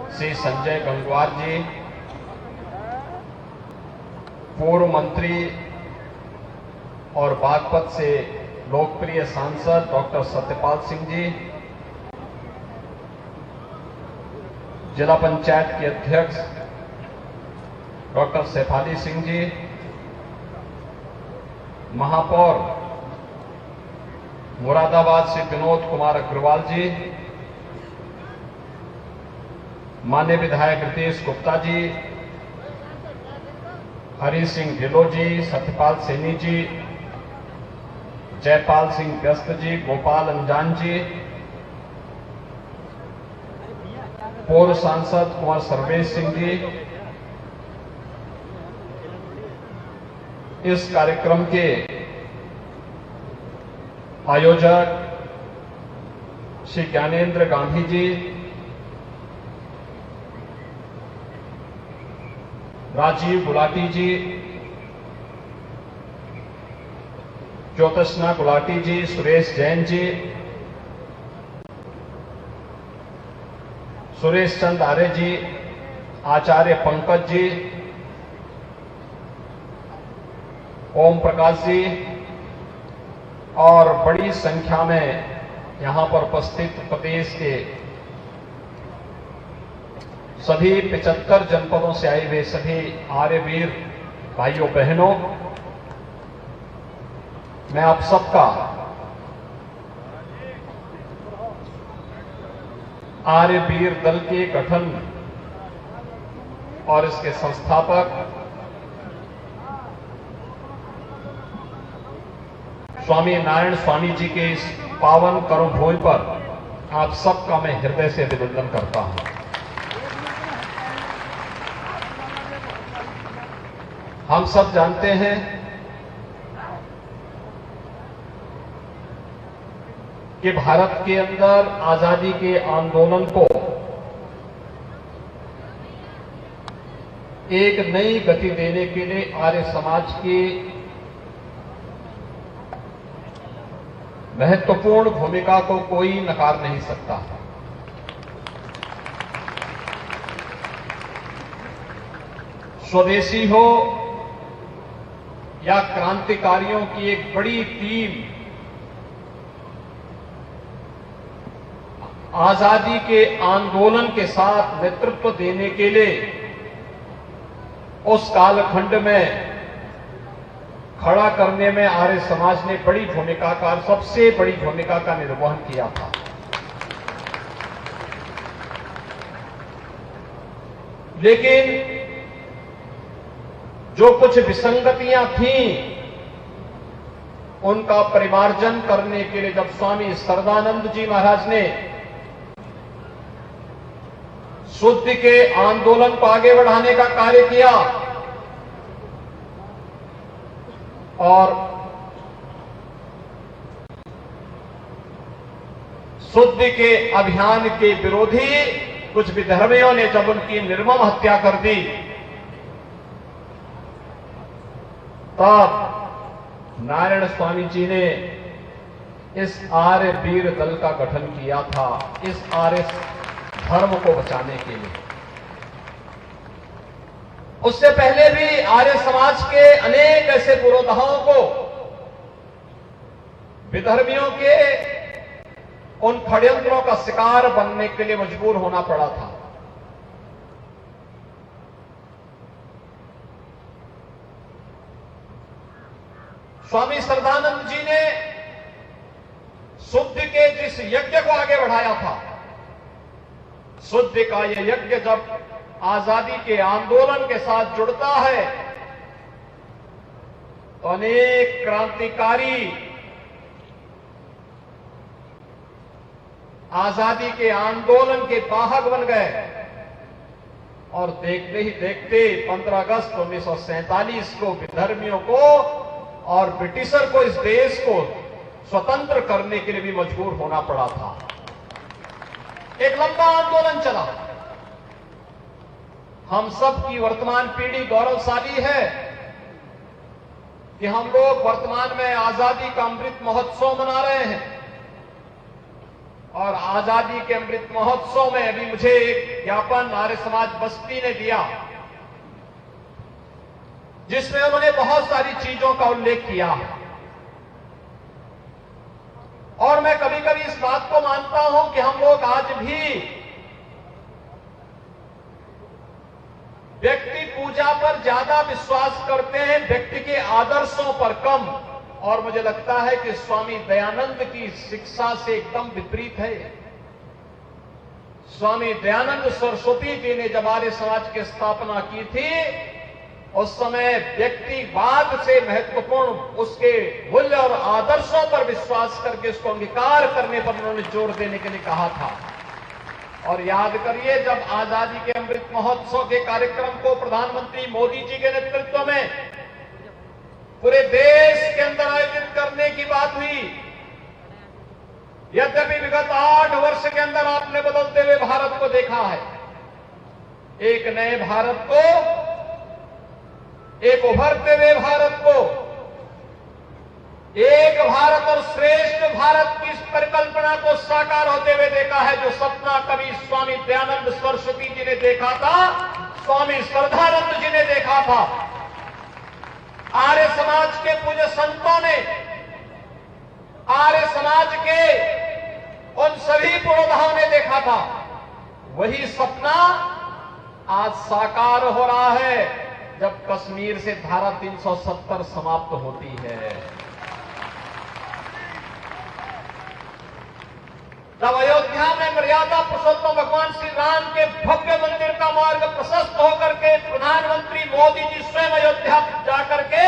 श्री संजय गंगवार जी, पूर्व मंत्री और बागपत से लोकप्रिय सांसद डॉक्टर सत्यपाल सिंह जी, जिला पंचायत के अध्यक्ष डॉक्टर शेफाली सिंह जी, महापौर मुरादाबाद से विनोद कुमार अग्रवाल जी, माननीय विधायक रितेश गुप्ता जी, हरि सिंह ढिल्लो जी, सत्यपाल सैनी जी, जयपाल सिंह व्यस्त जी, गोपाल अंजान जी, पूर्व सांसद कुंवर सर्वेश सिंह जी, इस कार्यक्रम के आयोजक श्री ज्ञानेंद्र गांधी जी, राजीव गुलाटी जी, ज्योतिष्ना गुलाटी जी, सुरेश जैन जी, सुरेश चंद आर्य जी, आचार्य पंकज जी, ओम प्रकाश जी और बड़ी संख्या में यहां पर उपस्थित प्रदेश के सभी 75 जनपदों से आए हुए सभी आर्यवीर भाइयों बहनों, मैं आप सबका आर्यवीर दल के गठन और इसके संस्थापक स्वामी नारायण स्वामी जी के इस पावन कर्मभूमि पर आप सबका मैं हृदय से अभिनंदन करता हूं। हम सब जानते हैं कि भारत के अंदर आजादी के आंदोलन को एक नई गति देने के लिए आर्य समाज की महत्वपूर्ण भूमिका को कोई नकार नहीं सकता। स्वदेशी हो या क्रांतिकारियों की एक बड़ी टीम आजादी के आंदोलन के साथ नेतृत्व देने के लिए उस कालखंड में खड़ा करने में आर्य समाज ने बड़ी भूमिका का, सबसे बड़ी भूमिका का निर्वहन किया था। लेकिन जो कुछ विसंगतियां थीं, उनका परिमार्जन करने के लिए जब स्वामी सरदानंद जी महाराज ने शुद्ध के आंदोलन को आगे बढ़ाने का कार्य किया और शुद्ध के अभियान के विरोधी कुछ विधर्मियों ने जब उनकी निर्मम हत्या कर दी, तब नारायण स्वामी जी ने इस आर्य वीर दल का गठन किया था, इस आर्य धर्म को बचाने के लिए। उससे पहले भी आर्य समाज के अनेक ऐसे पुरोधाओं को विधर्मियों के उन षड्यंत्रों का शिकार बनने के लिए मजबूर होना पड़ा था। स्वामी सरदानंद जी ने शुद्ध के जिस यज्ञ को आगे बढ़ाया था, शुद्ध का यह यज्ञ जब आजादी के आंदोलन के साथ जुड़ता है तो अनेक क्रांतिकारी आजादी के आंदोलन के वाहक बन गए और देखते ही देखते 15 अगस्त 1947 को विधर्मियों को और ब्रिटिशर को, इस देश को स्वतंत्र करने के लिए भी मजबूर होना पड़ा था। एक लंबा आंदोलन चला। हम सब की वर्तमान पीढ़ी गौरवशाली है कि हम लोग वर्तमान में आजादी का अमृत महोत्सव मना रहे हैं और आजादी के अमृत महोत्सव में अभी मुझे एक ज्ञापन आर्य समाज बस्ती ने दिया, जिसमें उन्होंने बहुत सारी चीजों का उल्लेख किया है। और मैं कभी कभी इस बात को मानता हूं कि हम लोग आज भी व्यक्ति पूजा पर ज्यादा विश्वास करते हैं, व्यक्ति के आदर्शों पर कम। और मुझे लगता है कि स्वामी दयानंद की शिक्षा से एकदम विपरीत है। स्वामी दयानंद सरस्वती जी ने जब आर्य समाज की स्थापना की थी, उस समय व्यक्तिवाद से महत्वपूर्ण उसके मूल्य और आदर्शों पर विश्वास करके उसको अंगीकार करने पर उन्होंने जोर देने के लिए कहा था। और याद करिए, जब आजादी के अमृत महोत्सव के कार्यक्रम को प्रधानमंत्री मोदी जी के नेतृत्व में पूरे देश के अंदर आयोजित करने की बात हुई, यद्यपि विगत 8 वर्ष के अंदर आपने बदलते हुए भारत को देखा है, एक नए भारत को, एक उभरते हुए भारत को, एक भारत और श्रेष्ठ भारत की इस परिकल्पना को साकार होते हुए देखा है, जो सपना कभी स्वामी दयानंद सरस्वती जी ने देखा था, स्वामी श्रद्धानंद जी ने देखा था, आर्य समाज के पूज्य संतों ने, आर्य समाज के उन सभी पुरोधाओं ने देखा था। वही सपना आज साकार हो रहा है, जब कश्मीर से धारा 370 समाप्त होती है, जब अयोध्या में मर्यादा पुरुषोत्तम भगवान श्री राम के भव्य मंदिर का मार्ग प्रशस्त होकर के प्रधानमंत्री मोदी जी स्वयं अयोध्या जाकर के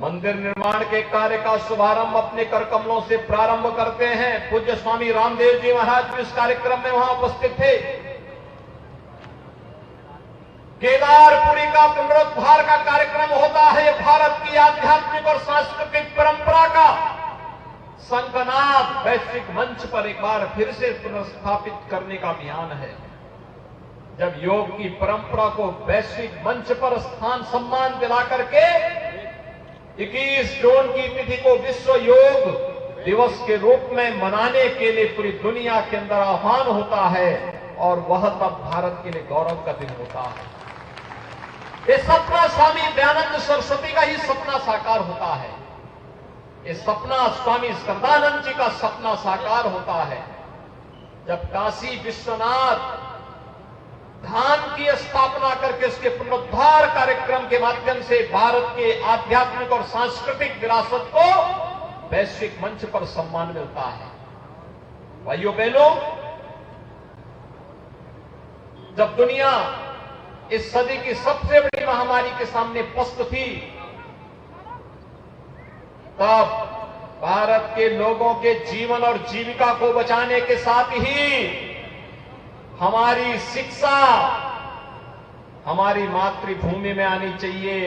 मंदिर निर्माण के कार्य का शुभारंभ अपने कर कमलों से प्रारंभ करते हैं। पूज्य स्वामी रामदेव जी महाराज भी इस कार्यक्रम में वहां उपस्थित थे। केदारपुरी का पुनरुद्धार का कार्यक्रम होता है। यह भारत की आध्यात्मिक और सांस्कृतिक परंपरा का संकनाद वैश्विक मंच पर एक बार फिर से पुनर्स्थापित करने का अभियान है। जब योग की परंपरा को वैश्विक मंच पर स्थान सम्मान दिला करके 21 जून की तिथि को विश्व योग दिवस के रूप में मनाने के लिए पूरी दुनिया के अंदर आह्वान होता है, और वह तब भारत के लिए गौरव का दिन होता है। ये सपना स्वामी दयानंद सरस्वती का ही सपना साकार होता है। ये सपना स्वामी श्रद्धानंद जी का सपना साकार होता है, जब काशी विश्वनाथ धाम की स्थापना करके उसके पुनरुद्धार कार्यक्रम के माध्यम से भारत के आध्यात्मिक और सांस्कृतिक विरासत को वैश्विक मंच पर सम्मान मिलता है। भाइयों बहनों, जब दुनिया इस सदी की सबसे बड़ी महामारी के सामने पस्त थी, तब भारत के लोगों के जीवन और जीविका को बचाने के साथ ही हमारी शिक्षा हमारी मातृभूमि में आनी चाहिए।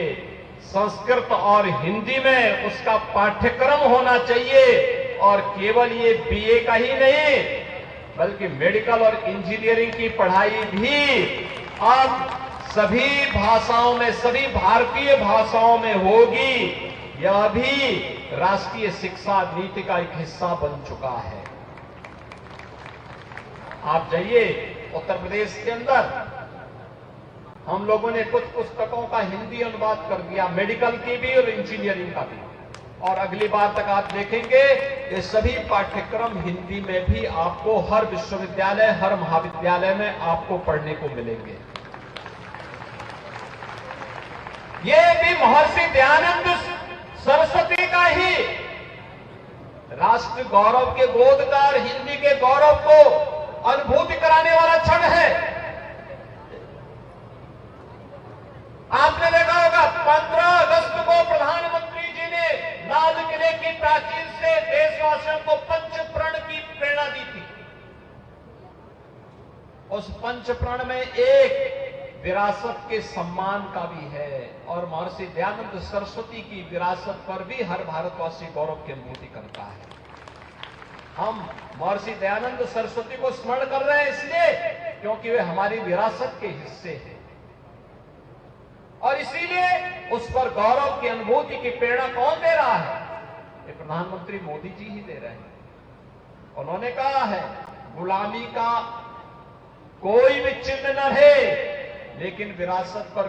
संस्कृत और हिंदी में उसका पाठ्यक्रम होना चाहिए, और केवल ये बीए का ही नहीं, बल्कि मेडिकल और इंजीनियरिंग की पढ़ाई भी अब सभी भाषाओं में, सभी भारतीय भाषाओं में होगी। यह भी राष्ट्रीय शिक्षा नीति का एक हिस्सा बन चुका है। आप जाइए उत्तर प्रदेश के अंदर, हम लोगों ने कुछ पुस्तकों का हिंदी अनुवाद कर दिया, मेडिकल की भी और इंजीनियरिंग का भी, और अगली बार तक आप देखेंगे ये सभी पाठ्यक्रम हिंदी में भी आपको हर विश्वविद्यालय, हर महाविद्यालय में आपको पढ़ने को मिलेंगे। ये भी महर्षि दयानंद सरस्वती का ही राष्ट्र गौरव के बोधकार हिंदी के गौरव को अनुभूति कराने वाला क्षण है। आपने देखा होगा 15 अगस्त को प्रधानमंत्री जी ने लाल किले की प्राचीर से देशवासियों को पंच प्रण की प्रेरणा दी थी। उस पंच प्रण में एक विरासत के सम्मान का भी है, और महर्षि दयानंद सरस्वती की विरासत पर भी हर भारतवासी गौरव की अनुभूति करता है। हम महर्षि दयानंद सरस्वती को स्मरण कर रहे हैं इसलिए क्योंकि वे हमारी विरासत के हिस्से हैं, और इसीलिए उस पर गौरव की अनुभूति की प्रेरणा कौन दे रहा है? ये प्रधानमंत्री मोदी जी ही दे रहे हैं। उन्होंने कहा है गुलामी का कोई भी चिन्ह न रहे, लेकिन विरासत पर